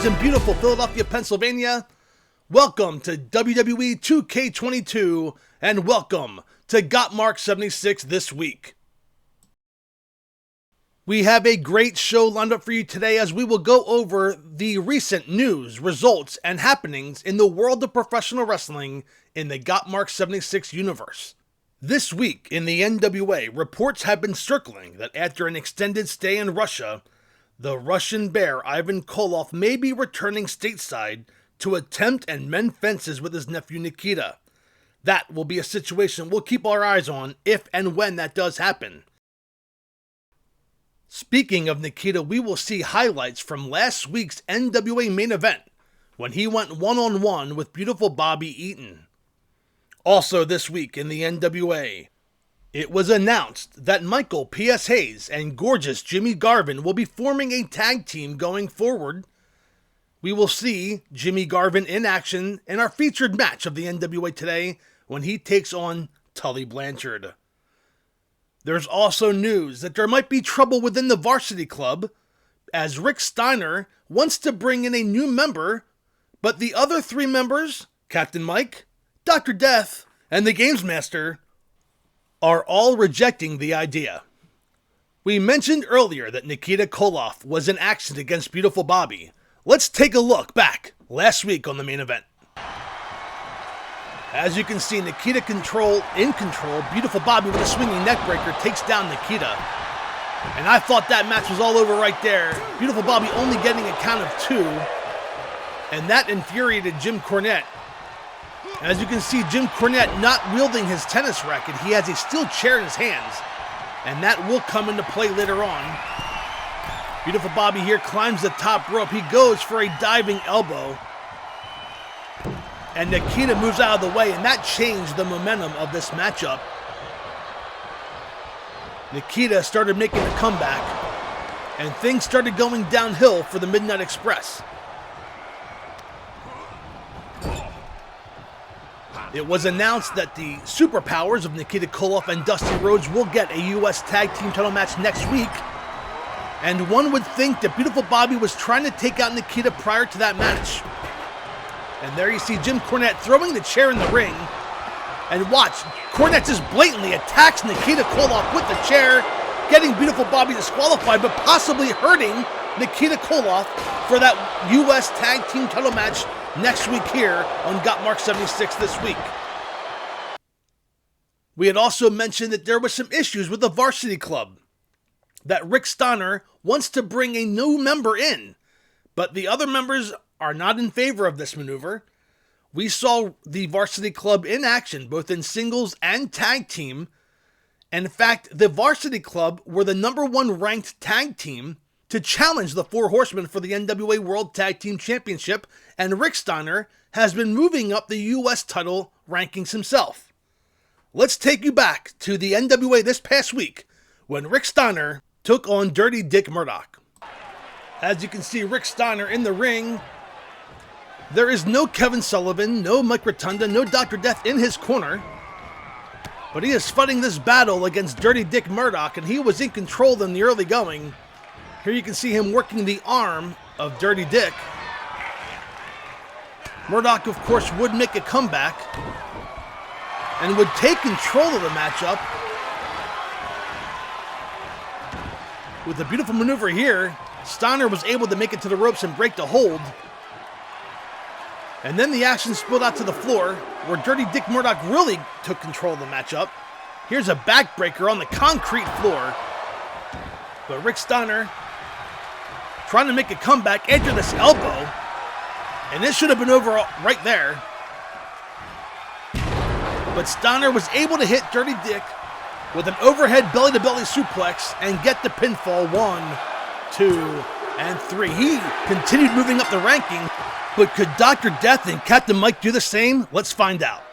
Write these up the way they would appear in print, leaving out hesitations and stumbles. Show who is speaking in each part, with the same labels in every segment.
Speaker 1: in beautiful Philadelphia, Pennsylvania. Welcome to WWE 2K22 and welcome to Gotmark76 this week. We have a great show lined up for you today as we will go over the recent news, results, and happenings in the world of professional wrestling in the Gotmark76 Universe. This week in the NWA, reports have been circling that after an extended stay in Russia, the Russian Bear Ivan Koloff may be returning stateside to attempt and mend fences with his nephew Nikita. That will be a situation we'll keep our eyes on if and when that does happen. Speaking of Nikita, we will see highlights from last week's NWA main event when he went one-on-one with beautiful Bobby Eaton. Also this week in the NWA, it was announced that Michael P.S. Hayes and gorgeous Jimmy Garvin will be forming a tag team going forward. We will see Jimmy Garvin in action in our featured match of the NWA today when he takes on Tully Blanchard. There's also news that there might be trouble within the Varsity Club as Rick Steiner wants to bring in a new member, but the other three members, Captain Mike, Dr. Death, and the Games Master, are all rejecting the idea. We mentioned earlier that Nikita Koloff was in action against beautiful Bobby. Let's take a look back last week on the main event. As you can see, Nikita in control, beautiful Bobby with a swinging neckbreaker takes down Nikita. And I thought that match was all over right there. Beautiful Bobby only getting a count of 2. And that infuriated Jim Cornette. As you can see, Jim Cornette not wielding his tennis racket. He has a steel chair in his hands. And that will come into play later on. Beautiful Bobby here climbs the top rope. He goes for a diving elbow. And Nikita moves out of the way, and that changed the momentum of this matchup. Nikita started making a comeback, and things started going downhill for the Midnight Express. It was announced that the superpowers of Nikita Koloff and Dusty Rhodes will get a U.S. Tag Team title match next week. And one would think that beautiful Bobby was trying to take out Nikita prior to that match. And there you see Jim Cornette throwing the chair in the ring. And watch, Cornette just blatantly attacks Nikita Koloff with the chair, getting beautiful Bobby disqualified, but possibly hurting Nikita Koloff for that U.S. Tag Team title match next week here on Gotmark76 this week. We had also mentioned that there was some issues with the Varsity Club, that Rick Steiner wants to bring a new member in, but the other members are not in favor of this maneuver. We saw the Varsity Club in action, both in singles and tag team. And in fact, the Varsity Club were the #1 ranked tag team to challenge the Four Horsemen for the NWA World Tag Team Championship, and Rick Steiner has been moving up the U.S. title rankings himself. Let's take you back to the NWA this past week when Rick Steiner took on Dirty Dick Murdoch. As you can see, Rick Steiner in the ring. There is no Kevin Sullivan, no Mike Rotunda, no Dr. Death in his corner. But he is fighting this battle against Dirty Dick Murdoch, and he was in control in the early going. Here you can see him working the arm of Dirty Dick. Murdoch, of course, would make a comeback and would take control of the matchup. With a beautiful maneuver here, Steiner was able to make it to the ropes and break the hold. And then the action spilled out to the floor, where Dirty Dick Murdoch really took control of the matchup. Here's a backbreaker on the concrete floor. But Rick Steiner trying to make a comeback after this elbow. And this should have been over right there. But Steiner was able to hit Dirty Dick with an overhead belly-to-belly suplex and get the pinfall. 1, 2, and 3. He continued moving up the ranking, but could Dr. Death and Captain Mike do the same? Let's find out.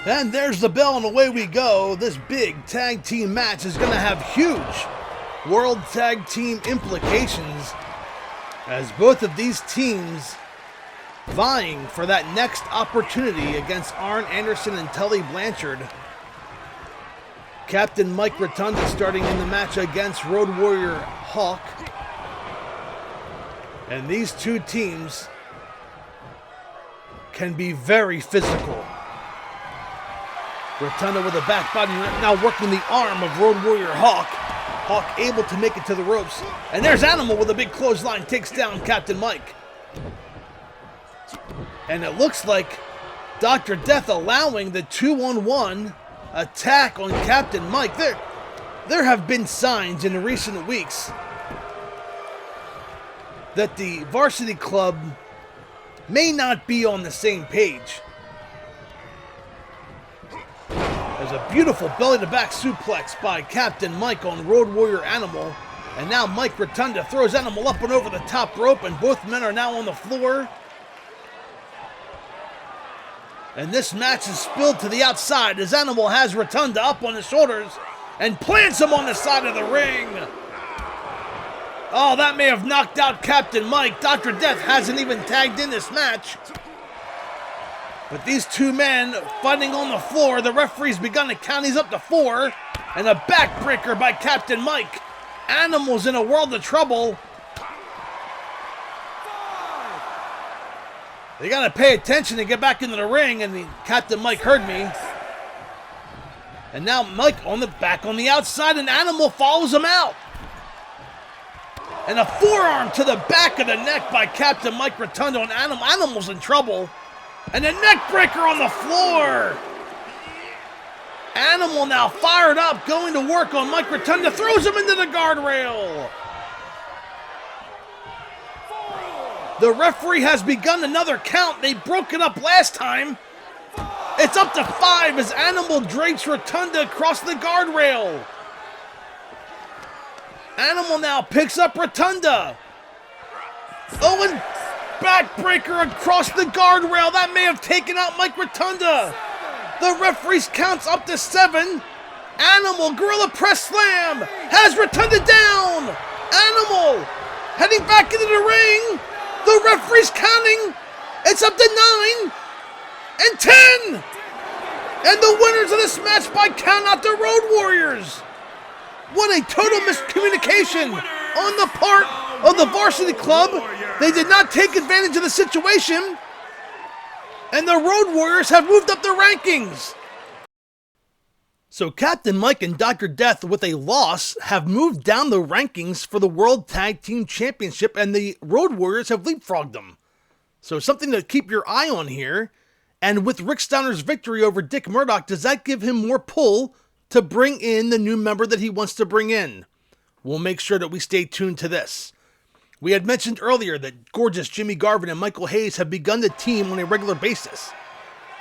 Speaker 1: And there's the bell and away we go. This big tag team match is going to have huge World Tag Team implications as both of these teams vying for that next opportunity against Arn Anderson and Tully Blanchard. Captain Mike Rotunda starting in the match against Road Warrior Hawk. And these two teams can be very physical. Rotunda with a back body now working the arm of Road Warrior Hawk. Hawk able to make it to the ropes. And there's Animal with a big clothesline, takes down Captain Mike. And it looks like Dr. Death allowing the 2-on-1 attack on Captain Mike. There have been signs in recent weeks that the Varsity Club may not be on the same page. There's a beautiful belly-to-back suplex by Captain Mike on Road Warrior Animal. And now Mike Rotunda throws Animal up and over the top rope, and both men are now on the floor. And this match is spilled to the outside as Animal has Rotunda up on his shoulders and plants him on the side of the ring. Oh, that may have knocked out Captain Mike. Dr. Death hasn't even tagged in this match. But these two men fighting on the floor. The referee's begun to count. He's up to 4. And a backbreaker by Captain Mike. Animal's in a world of trouble. They got to pay attention to get back into the ring. And Captain Mike heard me. And now Mike on the back on the outside. And Animal follows him out. And a forearm to the back of the neck by Captain Mike Rotunda on Animal. Animal's in trouble. And a neck breaker on the floor. Animal now fired up, going to work on Mike Rotunda, throws him into the guardrail. The referee has begun another count. They broke it up last time. It's up to 5 as Animal drapes Rotunda across the guardrail. Animal now picks up Rotunda. Oh, and backbreaker across the guardrail. That may have taken out Mike Rotunda. The referee's counts up to 7. Animal, gorilla press slam, has Rotunda down. Animal heading back into the ring. The referee's counting. It's up to 9 and 10. And the winners of this match by count out the Road Warriors. What a total miscommunication on the part of the Varsity Club. They did not take advantage of the situation. And the Road Warriors have moved up the rankings. So Captain Mike and Dr. Death, with a loss, have moved down the rankings for the World Tag Team Championship, and the Road Warriors have leapfrogged them. So something to keep your eye on here. And with Rick Steiner's victory over Dick Murdoch, does that give him more pull to bring in the new member that he wants to bring in? We'll make sure that we stay tuned to this. We had mentioned earlier that gorgeous Jimmy Garvin and Michael Hayes have begun to team on a regular basis.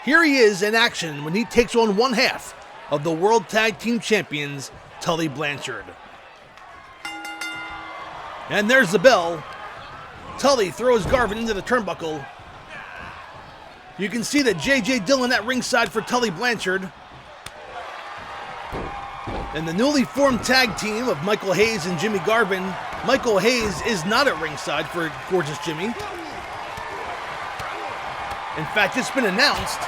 Speaker 1: Here he is in action when he takes on one half of the World Tag Team Champions, Tully Blanchard. And there's the bell. Tully throws Garvin into the turnbuckle. You can see that J.J. Dillon at ringside for Tully Blanchard. And the newly formed tag team of Michael Hayes and Jimmy Garvin. Michael Hayes is not at ringside for gorgeous Jimmy. In fact, it's been announced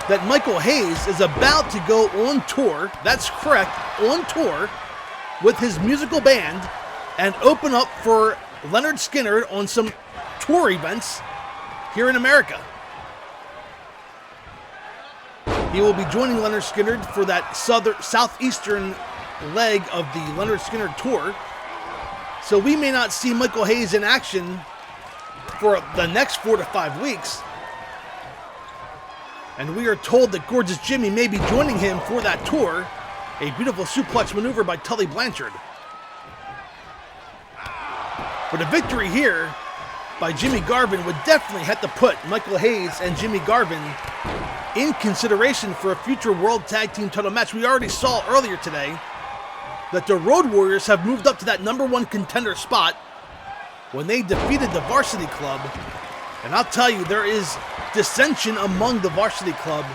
Speaker 1: that Michael Hayes is about to go on tour, that's correct, on tour, with his musical band and open up for Leonard Skinner on some tour events here in America. He will be joining Leonard Skinner for that southeastern leg of the Leonard Skinner tour. So we may not see Michael Hayes in action for the next 4 to 5 weeks. And we are told that gorgeous Jimmy may be joining him for that tour. A beautiful suplex maneuver by Tully Blanchard. But a victory here by Jimmy Garvin would definitely have to put Michael Hayes and Jimmy Garvin in consideration for a future World Tag Team title match. We already saw earlier today that the Road Warriors have moved up to that #1 contender spot when they defeated the Varsity Club. And I'll tell you, there is dissension among the Varsity Club.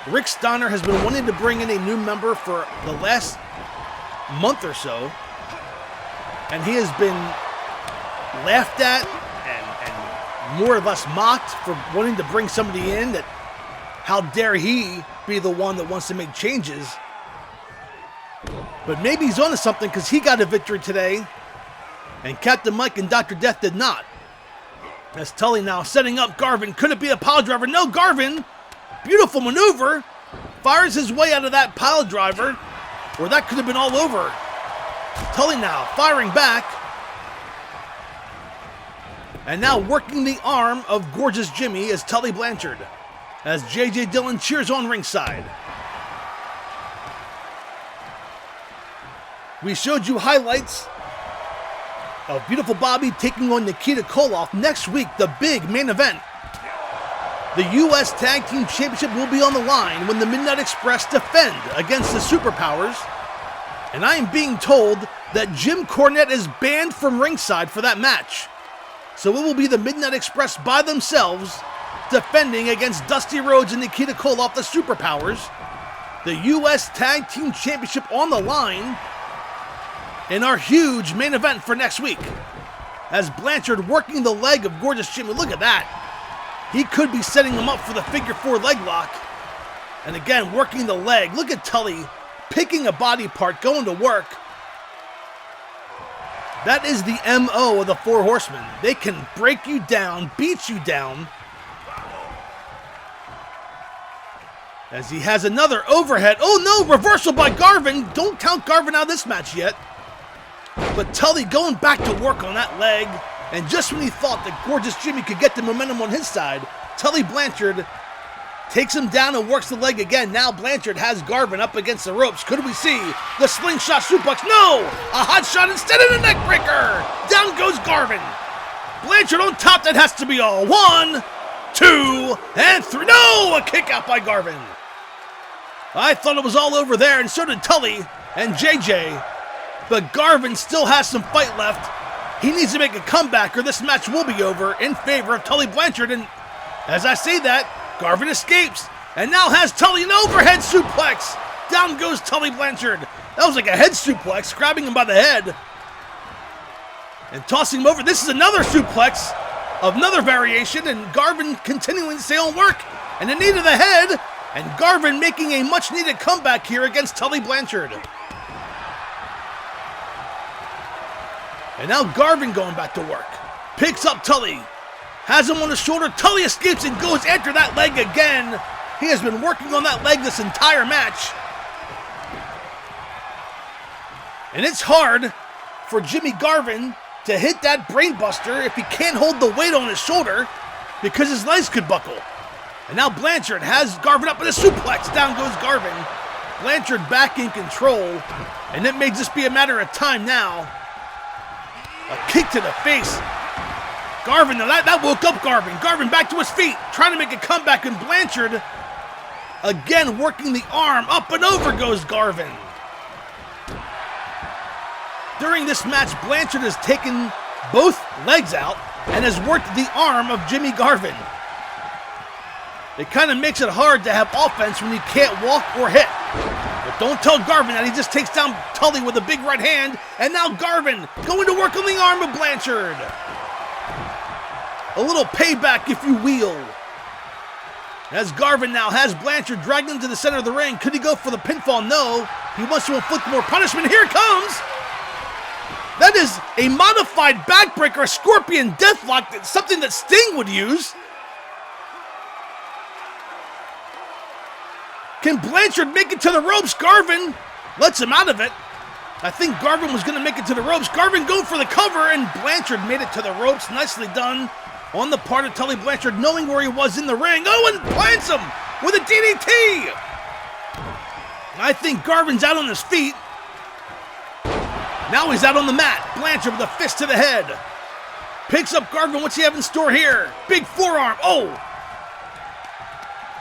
Speaker 1: Rick Steiner has been wanting to bring in a new member for the last month or so, and he has been laughed at and more or less mocked for wanting to bring somebody in that, how dare he be the one that wants to make changes. But maybe he's onto something, because he got a victory today and Captain Mike and Dr. Death did not. As Tully now setting up Garvin. Could it be a pile driver? No, Garvin, beautiful maneuver, fires his way out of that pile driver, or that could have been all over. Tully now firing back. And now working the arm of Gorgeous Jimmy is Tully Blanchard, as J.J. Dillon cheers on ringside. We showed you highlights of Beautiful Bobby taking on Nikita Koloff. Next week, the big main event. The U.S. Tag Team Championship will be on the line when the Midnight Express defend against the Superpowers. And I am being told that Jim Cornette is banned from ringside for that match. So it will be the Midnight Express by themselves defending against Dusty Rhodes and Nikita Koloff, the Superpowers. The U.S. Tag Team Championship on the line in our huge main event for next week. As Blanchard working the leg of Gorgeous Jimmy. Look at that. He could be setting him up for the figure 4 leg lock. And again, working the leg. Look at Tully picking a body part, going to work. That is the MO of the Four Horsemen. They can break you down, beat you down. As he has another overhead. Oh no, reversal by Garvin. Don't count Garvin out of this match yet. But Tully going back to work on that leg. And just when he thought that Gorgeous Jimmy could get the momentum on his side, Tully Blanchard takes him down and works the leg again. Now Blanchard has Garvin up against the ropes. Could we see the slingshot suplex? No! A hot shot instead of a neck breaker! Down goes Garvin. Blanchard on top. That has to be all. 1, 2, and 3. No! A kick out by Garvin. I thought it was all over there, and so did Tully and JJ. But Garvin still has some fight left. He needs to make a comeback or this match will be over in favor of Tully Blanchard. And as I say that, Garvin escapes and now has Tully an overhead suplex. Down goes Tully Blanchard. That was like a head suplex, grabbing him by the head and tossing him over. This is another suplex of another variation, and Garvin continuing to stay on work. And a knee to the head, and Garvin making a much needed comeback here against Tully Blanchard. And now Garvin going back to work. Picks up Tully. Has him on his shoulder. Tully escapes and goes after that leg again. He has been working on that leg this entire match. And it's hard for Jimmy Garvin to hit that brainbuster if he can't hold the weight on his shoulder because his legs could buckle. And now Blanchard has Garvin up in a suplex. Down goes Garvin. Blanchard back in control. And it may just be a matter of time now. A kick to the face. Garvin, now that woke up Garvin. Garvin back to his feet, trying to make a comeback, and Blanchard again working the arm. Up and over goes Garvin. During this match, Blanchard has taken both legs out and has worked the arm of Jimmy Garvin. It kind of makes it hard to have offense when you can't walk or hit. But don't tell Garvin that. He just takes down Tully with a big right hand. And now Garvin going to work on the arm of Blanchard. A little payback, if you will. As Garvin now has Blanchard dragged into the center of the ring. Could he go for the pinfall? No. He wants to inflict more punishment. Here it comes. That is a modified backbreaker, a scorpion deathlock. That's something that Sting would use. Can Blanchard make it to the ropes? Garvin lets him out of it. I think Garvin was going to make it to the ropes. Garvin going for the cover, and Blanchard made it to the ropes. Nicely done on the part of Tully Blanchard, knowing where he was in the ring. Oh, and plants him with a DDT. I think Garvin's out on his feet. Now he's out on the mat. Blanchard with a fist to the head. Picks up Garvin. What's he have in store here? Big forearm. Oh.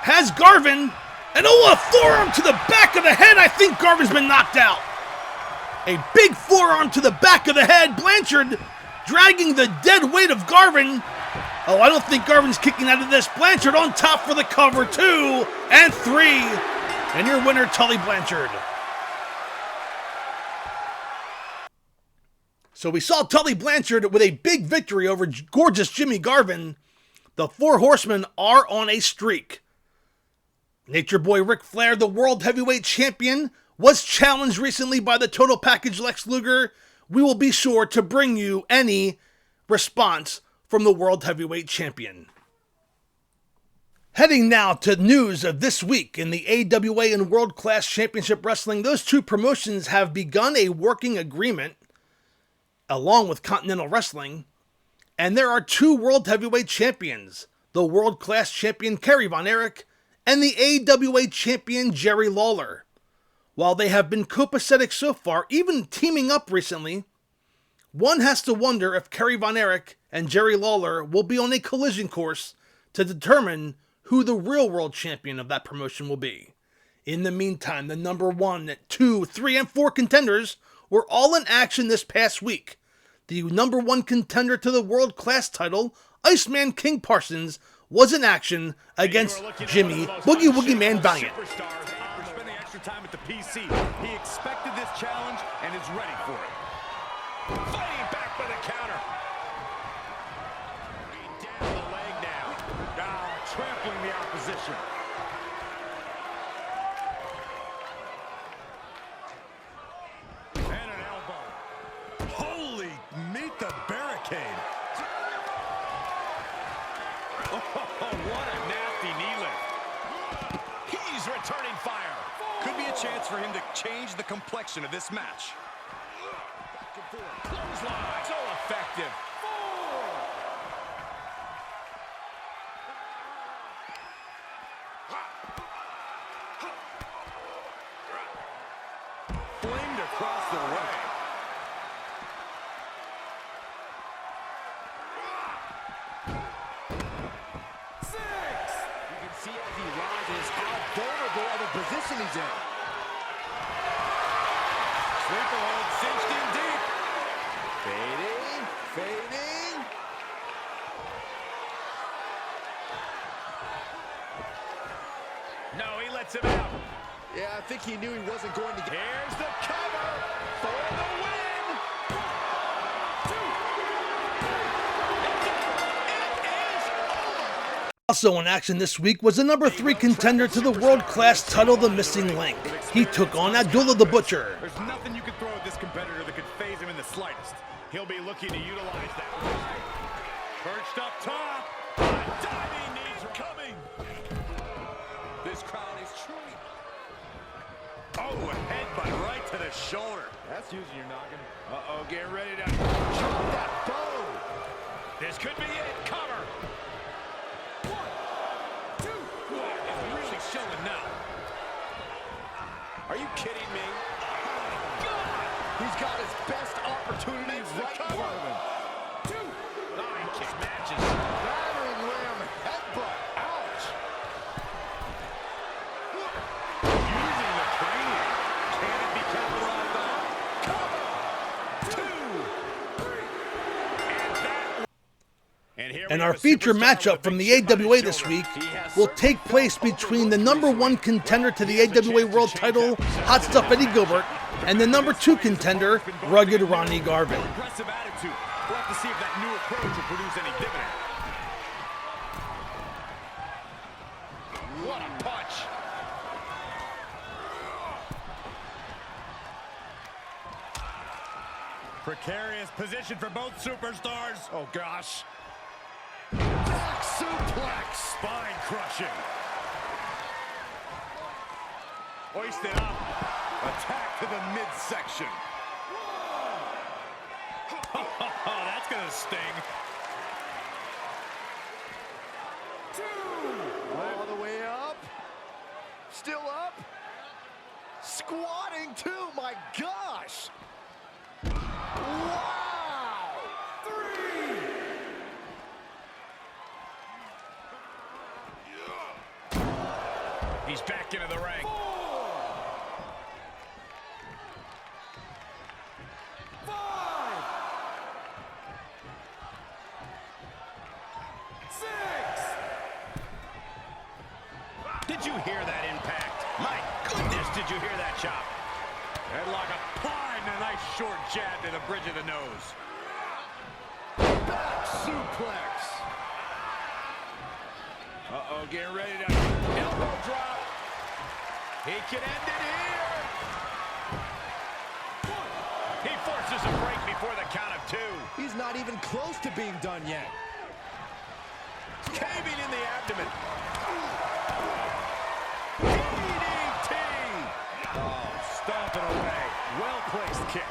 Speaker 1: Has Garvin. And oh, a forearm to the back of the head. I think Garvin's been knocked out. A big forearm to the back of the head. Blanchard dragging the dead weight of Garvin. Oh, I don't think Garvin's kicking out of this. Blanchard on top for the cover. 2 and 3. And your winner, Tully Blanchard. So we saw Tully Blanchard with a big victory over gorgeous Jimmy Garvin. The Four Horsemen are on a streak. Nature Boy Ric Flair, the World Heavyweight Champion, was challenged recently by the Total Package Lex Luger we will be sure to bring you any response from the World Heavyweight Champion. Heading now to news of this week in the AWA and World Class Championship Wrestling. Those two promotions have begun a working agreement along with Continental Wrestling, and there are two World Heavyweight Champions, the World Class Champion Kerry Von Erich and the AWA Champion Jerry Lawler. While they have been copacetic so far, even teaming up recently, one has to wonder if Kerry Von Erich and Jerry Lawler will be on a collision course to determine who the real world champion of that promotion will be. In the meantime, the number 1, 2, 3, and 4 contenders were all in action this past week. The number 1 contender to the World Class title, Iceman King Parsons, was in action against Jimmy Boogie Woogie Man Valiant.
Speaker 2: Spending extra time at the PC. He expected this challenge and is ready for it. Fighting back for the counter. Down the leg now. Trampling the opposition. And an elbow. Holy, meet the barricade. Oh, what a nasty knee lift. He's returning fire. Could be a chance for him to change the complexion of this match. Back and forth. Clothesline. So effective. Flamed across the way. See as he rises, how vulnerable of a position he's in. Sleeper hold cinched in deep. Fading. No, he lets him out. Yeah, I think he knew he wasn't going to get. Here's the cover for the win.
Speaker 1: Also in action this week was the number 3 contender to the World Class title, the Missing Link. He took on Abdullah the Butcher.
Speaker 2: There's nothing you can throw at this competitor that could phase him in the slightest. He'll be looking to utilize that. Perched up top. Diving knees coming. This crowd is truly. Oh, a headbutt right to the shoulder. That's using your noggin. Uh-oh, get ready to drop that bow. This could be it. Cover. Showing now. Are you kidding me? God! He's got his best opportunity right in front of him. 2. He just matches. Battering ram headbutt. Ouch. Using the cranium. Can it be capitalized on? Cover. 2, 3.
Speaker 1: And our feature matchup from the AWA this week will take place between the number 1 contender to the AWA World title, Hot Stuff Eddie Gilbert, and the number 2 contender, Rugged Ronnie Garvin.
Speaker 2: Aggressive attitude. We'll have to see if that new approach will produce any dividend. What a punch. Precarious position for both superstars. Oh, gosh. Back suplex. Spine crushing. Hoisted up. Attack to the midsection. That's going to sting. 2. All the way up. Still up. Squatting too. My gosh. Wow. 3. He's back into the ring. 4. 5. 6. Did you hear that impact? My goodness, did you hear that chop? Headlock applied and a nice short jab to the bridge of the nose. Back suplex. Uh-oh, get ready to elbow drop. He can end it here. He forces a break
Speaker 3: close to being done yet.
Speaker 2: Caving in the abdomen. DDT! Oh, stomping away. Well-placed kick.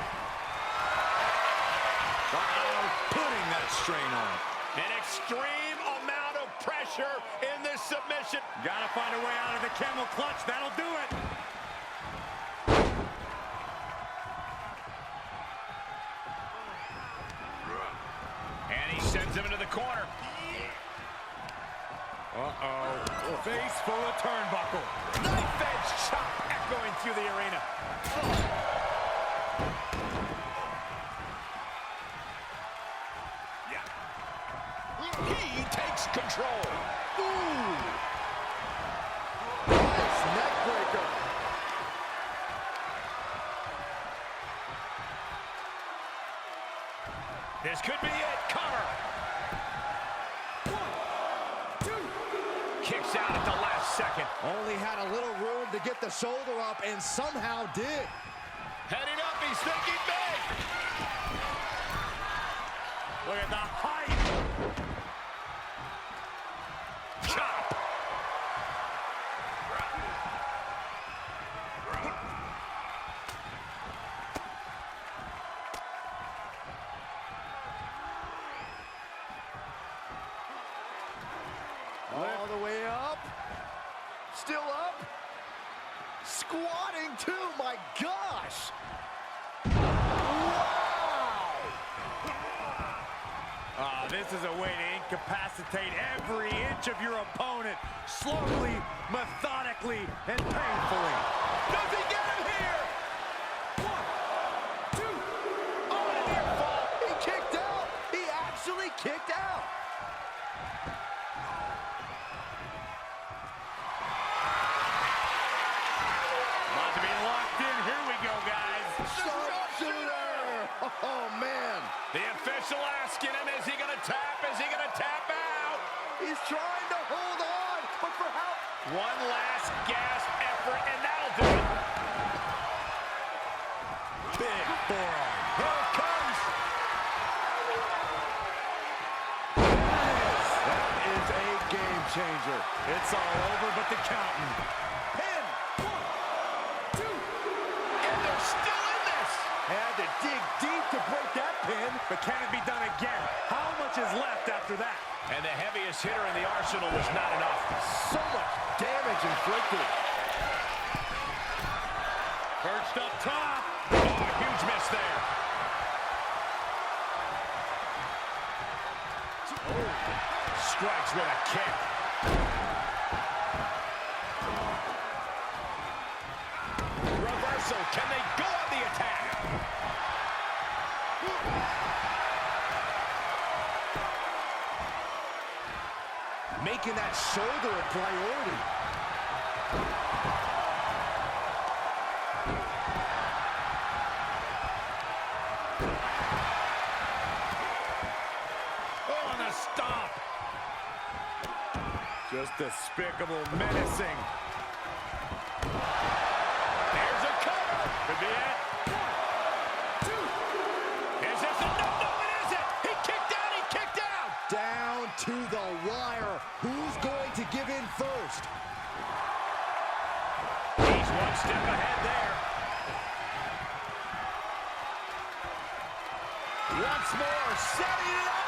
Speaker 2: Uh-oh, putting that strain on. An extreme amount of pressure in this submission. Gotta find a way out of the camel clutch. That'll do it. And he sends him into the corner. Uh-oh. Face full of turnbuckle. Knife edge chop echoing through the arena. He takes control. Ooh.
Speaker 3: Nice neck breaker.
Speaker 2: This could be it. Cover. 1, 2. Kicks out at the last second.
Speaker 3: Only had a little room to get the shoulder up and somehow did.
Speaker 2: Heading up, he's thinking big. Look at the height. Chop.
Speaker 3: All the way up. Still up. Squatting too, my gosh.
Speaker 2: This is a way to incapacitate every inch of your opponent, slowly, methodically, and painfully. Does he get him here? 1, 2.
Speaker 3: Oh, and a near fall. He kicked out. He actually kicked out.
Speaker 2: About to be locked in. Here we go, guys.
Speaker 3: Sharpshooter. Oh, man.
Speaker 2: The official asking him, is he going to tap? Is he going to tap out?
Speaker 3: He's trying to hold on, but for how?
Speaker 2: One last gasp effort, and that'll do it. Big forearm. Here it comes.
Speaker 3: That is a game changer.
Speaker 2: It's all over but the counting.
Speaker 3: Pin.
Speaker 2: 1, 2. And they're still in this.
Speaker 3: Had to dig deep to break that pin.
Speaker 2: But can it be done again? How much is left after that? And the heaviest hitter in the arsenal was not enough.
Speaker 3: So much damage inflicted.
Speaker 2: Perched up top. Oh, huge miss there. Oh, strikes with a kick. Reversal. Can they go on the attack?
Speaker 3: Making that shoulder a priority.
Speaker 2: Oh, and a stop. Just despicable, menacing. There's a cover. Could be it. 1, 2. Is this enough? No, it isn't. He kicked out. He kicked out.
Speaker 3: Down to the wire. Who's going to give in first?
Speaker 2: He's one step ahead there. Once more, setting it up.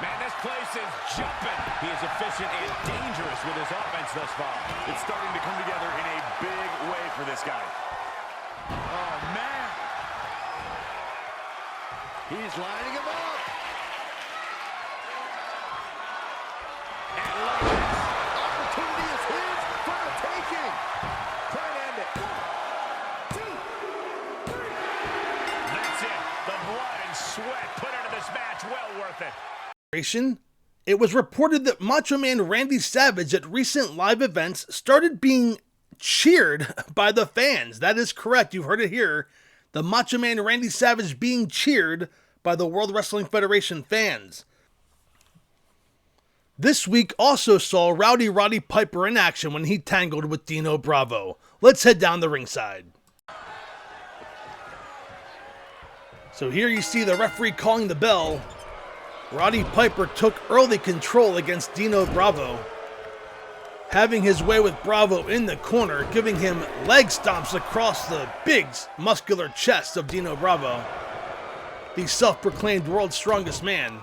Speaker 2: Man, this place is jumping. He is efficient and dangerous with his offense thus far. It's starting to come together in a big way for this guy. Oh, man.
Speaker 3: He's lining him up.
Speaker 2: And look at this.
Speaker 3: Opportunity is his for the taking. Try and end it.
Speaker 2: 1, 2, 3. That's it. The blood and sweat put into this match. Well worth it.
Speaker 1: It was reported that Macho Man Randy Savage at recent live events started being cheered by the fans. That is correct. You heard it here. The Macho Man Randy Savage being cheered by the World Wrestling Federation fans. This week also saw Rowdy Roddy Piper in action when he tangled with Dino Bravo. Let's head down the ringside. So here you see the referee calling the bell. Roddy Piper took early control against Dino Bravo, having his way with Bravo in the corner, giving him leg stomps across the big, muscular chest of Dino Bravo, the self-proclaimed world's strongest man.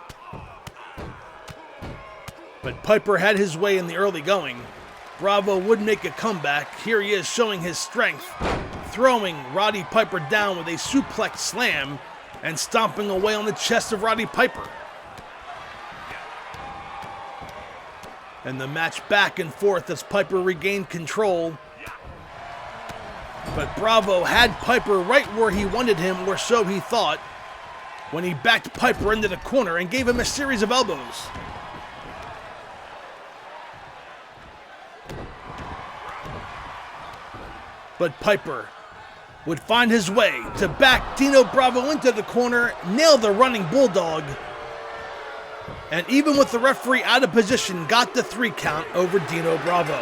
Speaker 1: But Piper had his way in the early going. Bravo would make a comeback. Here he is showing his strength, throwing Roddy Piper down with a suplex slam and stomping away on the chest of Roddy Piper. And the match back and forth as Piper regained control. But Bravo had Piper right where he wanted him, or so he thought, when he backed Piper into the corner and gave him a series of elbows. But Piper would find his way to back Dino Bravo into the corner, nail the running bulldog, and even with the referee out of position, got the 3 count over Dino Bravo.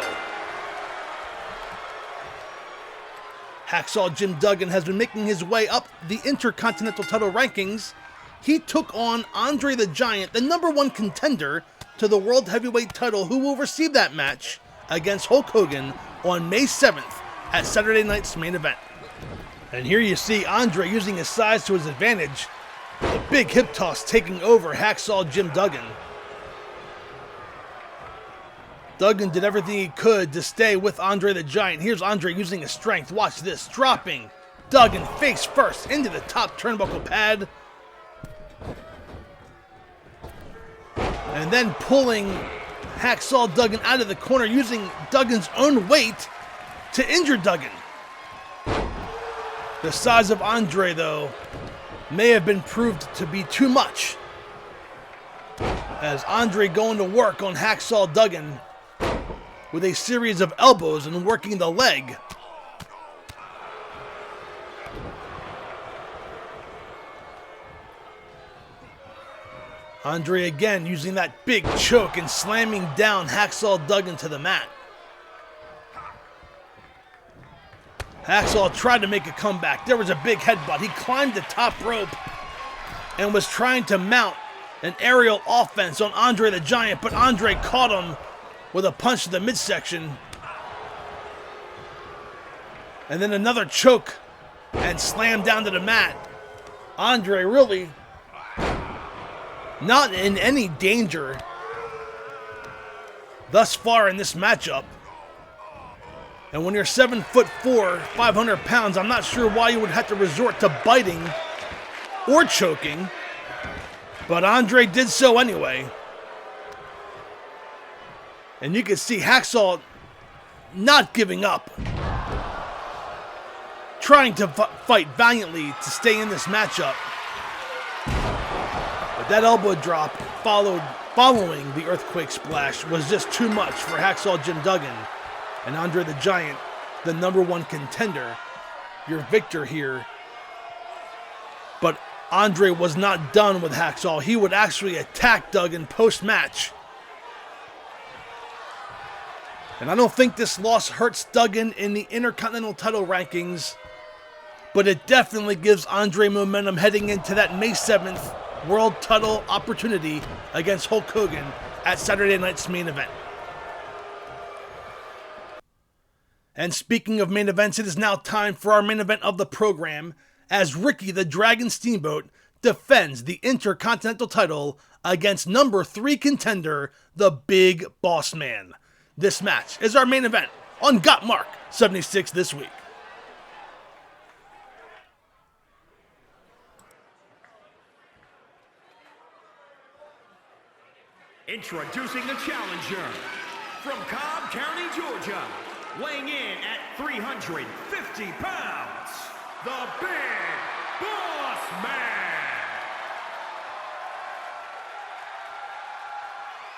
Speaker 1: Hacksaw Jim Duggan has been making his way up the Intercontinental title rankings. He took on Andre the Giant, the #1 contender to the World Heavyweight title, who will receive that match against Hulk Hogan on May 7th at Saturday night's main event. And here you see Andre using his size to his advantage. The big hip toss taking over Hacksaw Jim Duggan. Duggan did everything he could to stay with Andre the Giant. Here's Andre using his strength. Watch this. Dropping Duggan face first into the top turnbuckle pad. And then pulling Hacksaw Duggan out of the corner, using Duggan's own weight to injure Duggan. The size of Andre, though, may have been proved to be too much, as Andre going to work on Hacksaw Duggan with a series of elbows and working the leg. Andre again using that big choke and slamming down Hacksaw Duggan to the mat. Hacksaw tried to make a comeback. There was a big headbutt. He climbed the top rope and was trying to mount an aerial offense on Andre the Giant, but Andre caught him with a punch to the midsection. And then another choke and slam down to the mat. Andre really not in any danger thus far in this matchup. And when you're 7'4", 500 pounds, I'm not sure why you would have to resort to biting or choking, but Andre did so anyway. And you can see Hacksaw not giving up, trying to fight valiantly to stay in this matchup. But that elbow drop following the earthquake splash was just too much for Hacksaw Jim Duggan. And Andre the Giant, the #1 contender, your victor here. But Andre was not done with Hacksaw. He would actually attack Duggan post-match. And I don't think this loss hurts Duggan in the Intercontinental title rankings, but it definitely gives Andre momentum heading into that May 7th world title opportunity against Hulk Hogan at Saturday night's main event. And speaking of main events, it is now time for our main event of the program, as Ricky the Dragon Steamboat defends the Intercontinental title against #3 contender, the Big Bossman. This match is our main event on Gotmark76 this week.
Speaker 4: Introducing the challenger from Cobb County, Georgia, weighing in at 350 pounds, the Big Bossman.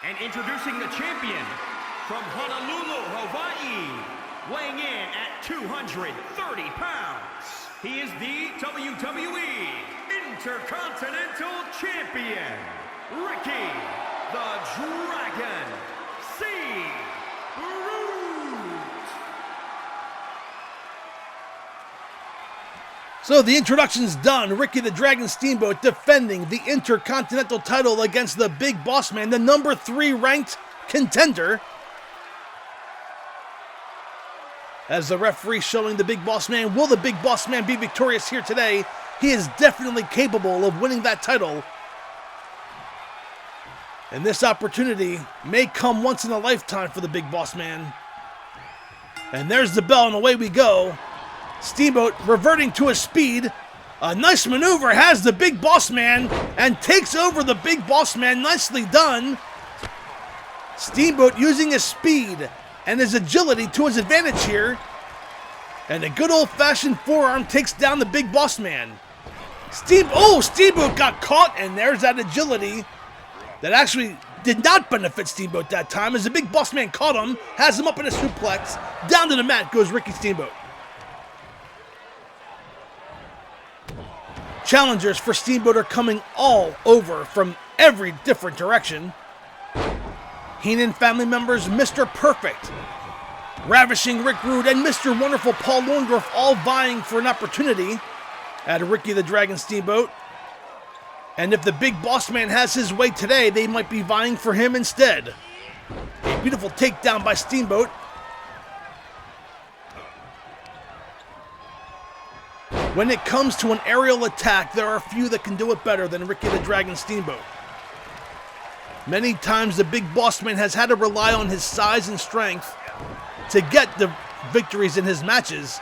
Speaker 4: And introducing the champion from Honolulu, Hawaii, weighing in at 230 pounds, he is the WWE Intercontinental Champion, Ricky the Dragon Steamboat.
Speaker 1: So the introduction's done. Ricky the Dragon Steamboat defending the Intercontinental title against the Big Bossman, the number 3 ranked contender. As the referee showing the Big Bossman, will the Big Bossman be victorious here today? He is definitely capable of winning that title. And this opportunity may come once in a lifetime for the Big Bossman. And there's the bell and away we go. Steamboat reverting to his speed. A nice maneuver has the Big Bossman and takes over the Big Bossman. Nicely done. Steamboat using his speed and his agility to his advantage here. And a good old-fashioned forearm takes down the Big Bossman. Steamboat got caught, and there's that agility that actually did not benefit Steamboat that time, as the Big Bossman caught him, has him up in a suplex. Down to the mat goes Ricky Steamboat. Challengers for Steamboat are coming all over from every different direction. Heenan family members, Mr. Perfect, Ravishing Rick Rude, and Mr. Wonderful Paul Orndorff all vying for an opportunity at Ricky the Dragon Steamboat. And if the Big Bossman has his way today, they might be vying for him instead. A beautiful takedown by Steamboat. When it comes to an aerial attack, there are few that can do it better than Ricky the Dragon Steamboat. Many times the Big Bossman has had to rely on his size and strength to get the victories in his matches.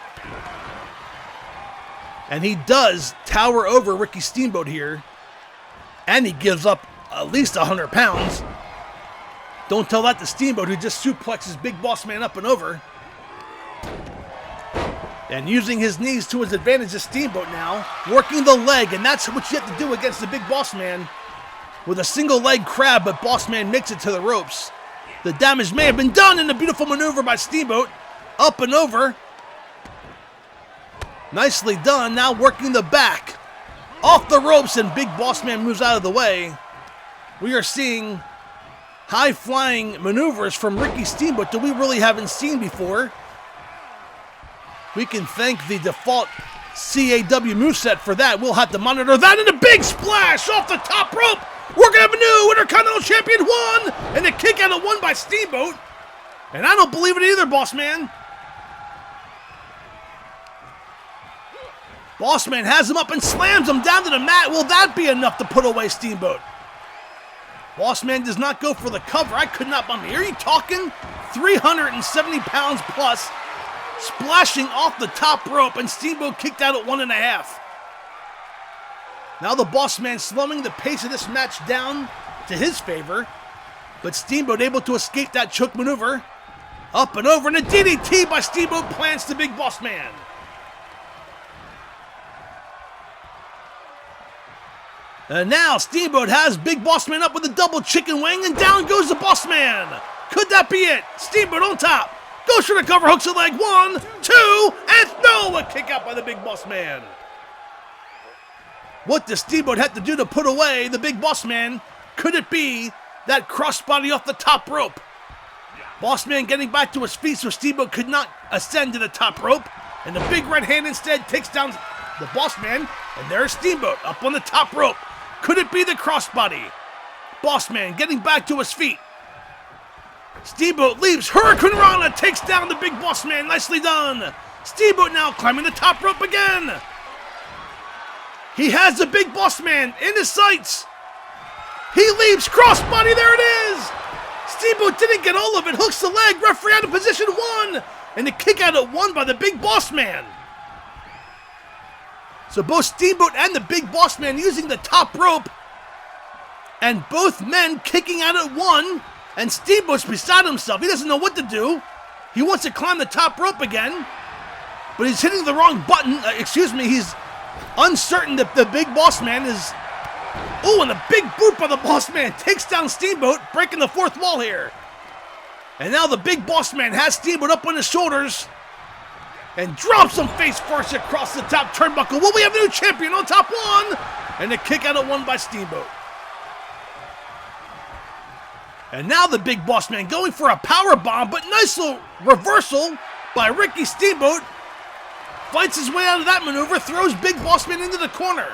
Speaker 1: And he does tower over Ricky Steamboat here. And he gives up at least 100 pounds. Don't tell that to Steamboat, who just suplexes Big Bossman up and over. And using his knees to his advantage is Steamboat now. Working the leg, and that's what you have to do against the Big Bossman. With a single leg crab, but Bossman makes it to the ropes. The damage may have been done in a beautiful maneuver by Steamboat. Up and over. Nicely done, now working the back. Off the ropes, and Big Bossman moves out of the way. We are seeing high-flying maneuvers from Ricky Steamboat that we really haven't seen before. We can thank the default CAW moveset for that. We'll have to monitor that, and a big splash off the top rope. We're going to have a new Intercontinental Champion 1, and a kick out of 1 by Steamboat. And I don't believe it either, Bossman. Bossman has him up and slams him down to the mat. Will that be enough to put away Steamboat? Bossman does not go for the cover. I could not bump me. Are you talking 370 pounds plus, splashing off the top rope, and Steamboat kicked out at 1.5. Now the Bossman slowing the pace of this match down to his favor, but Steamboat able to escape that choke maneuver. Up and over, and a DDT by Steamboat plants the Big Bossman. And now Steamboat has Big Bossman up with a double chicken wing, and down goes the Bossman. Could that be it? Steamboat on top. Goes for the cover, hooks the leg. 1, 2, and no! A kick out by the Big Bossman. What does Steamboat have to do to put away the Big Bossman? Could it be that crossbody off the top rope? Bossman getting back to his feet so Steamboat could not ascend to the top rope. And the big red hand instead takes down the Bossman. And there's Steamboat up on the top rope. Could it be the crossbody? Bossman getting back to his feet. Steamboat leaps. Hurricane Rana takes down the Big Bossman. Nicely done. Steamboat now climbing the top rope again. He has the Big Bossman in his sights. He leaps. Crossbody. There it is. Steamboat didn't get all of it. Hooks the leg. Referee out of position 1. And the kick out at 1 by the Big Bossman. So both Steamboat and the Big Bossman using the top rope. And both men kicking out at 1. And Steamboat's beside himself. He doesn't know what to do. He wants to climb the top rope again. But he's hitting the wrong button. He's uncertain that the Big Bossman is... Oh, and a big boot by the Bossman takes down Steamboat, breaking the 4th wall here. And now the Big Bossman has Steamboat up on his shoulders and drops him face first across the top turnbuckle. Will we have a new champion on top 1? And a kick out at 1 by Steamboat. And now the Big Bossman going for a power bomb, but nice little reversal by Ricky Steamboat. fights his way out of that maneuver, throws Big Bossman into the corner.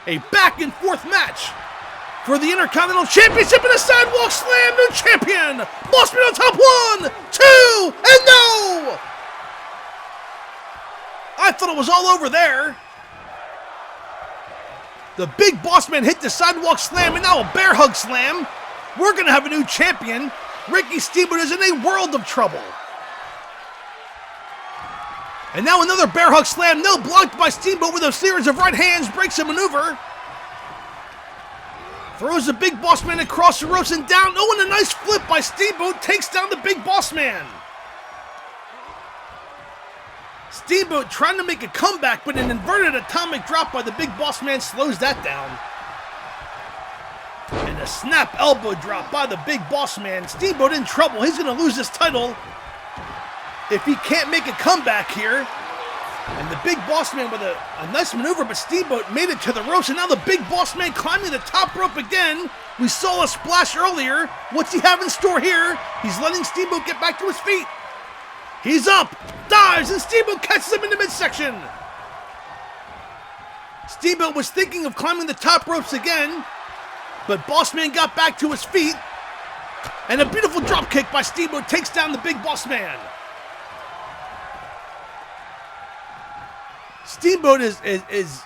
Speaker 1: A back and forth match for the Intercontinental Championship and a sidewalk slam, new champion. Bossman on top, 1, 2, and no! I thought it was all over there. The Big Bossman hit the sidewalk slam and now a bear hug slam. We're going to have a new champion. Ricky Steamboat is in a world of trouble. And now another bear hug slam, no, blocked by Steamboat with a series of right hands, breaks a maneuver. Throws the Big Bossman across the ropes and down. Oh, and a nice flip by Steamboat takes down the Big Bossman. Steamboat trying to make a comeback, but an inverted atomic drop by the Big Bossman slows that down. And a snap elbow drop by the Big Bossman. Steamboat in trouble. He's going to lose his title if he can't make a comeback here. And the Big Bossman with a nice maneuver, but Steamboat made it to the ropes, and now the Big Bossman climbing the top rope again. We saw a splash earlier. What's he have in store here? He's letting Steamboat get back to his feet. He's up, dives, and Steamboat catches him in the midsection. Steamboat was thinking of climbing the top ropes again, but Bossman got back to his feet, and a beautiful drop kick by Steamboat takes down the Big Bossman. Steamboat is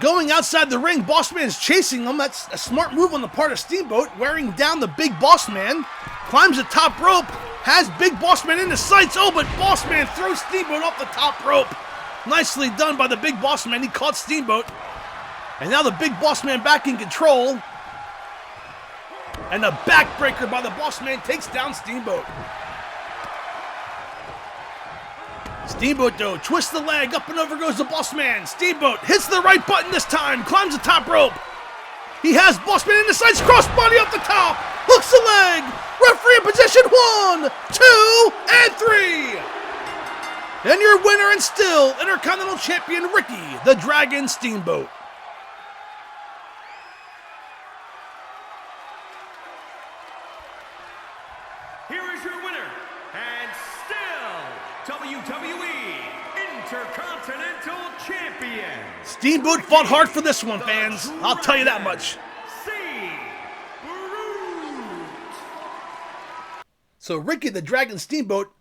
Speaker 1: going outside the ring. Bossman is chasing him. That's a smart move on the part of Steamboat, wearing down the Big Bossman. Climbs the top rope, has Big Bossman in the sights. Oh, but Bossman throws Steamboat off the top rope. Nicely done by the Big Bossman. He caught Steamboat. And now the Big Bossman back in control. And a backbreaker by the Bossman takes down Steamboat. Steamboat, though, twists the leg, up and over goes the Bossman. Steamboat hits the right button this time, climbs the top rope. He has Bossman in the sights, crossbody up the top, hooks the leg. Referee in position, 1, 2, and 3. And your winner and still Intercontinental Champion Ricky the Dragon Steamboat.
Speaker 4: Here is your winner, and still WWE Intercontinental Champion.
Speaker 1: Steamboat fought hard for this one, fans. I'll tell you that much. So Ricky the Dragon Steamboat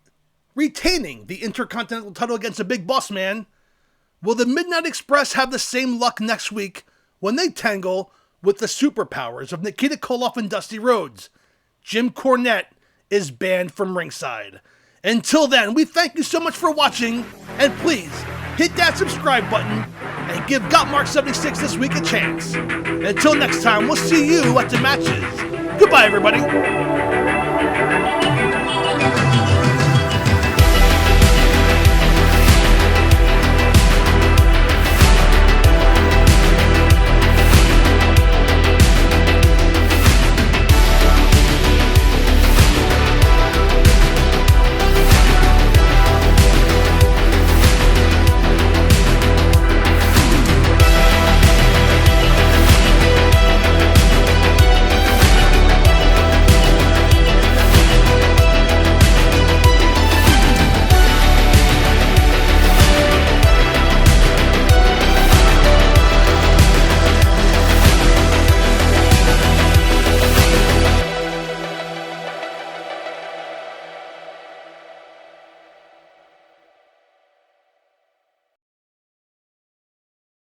Speaker 1: retaining the Intercontinental title against the Big Bossman. Will the Midnight Express have the same luck next week when they tangle with the superpowers of Nikita Koloff and Dusty Rhodes? Jim Cornette is banned from ringside. Until then, we thank you so much for watching, and please hit that subscribe button and give Gotmark76 this week a chance. Until next time, we'll see you at the matches. Goodbye, everybody.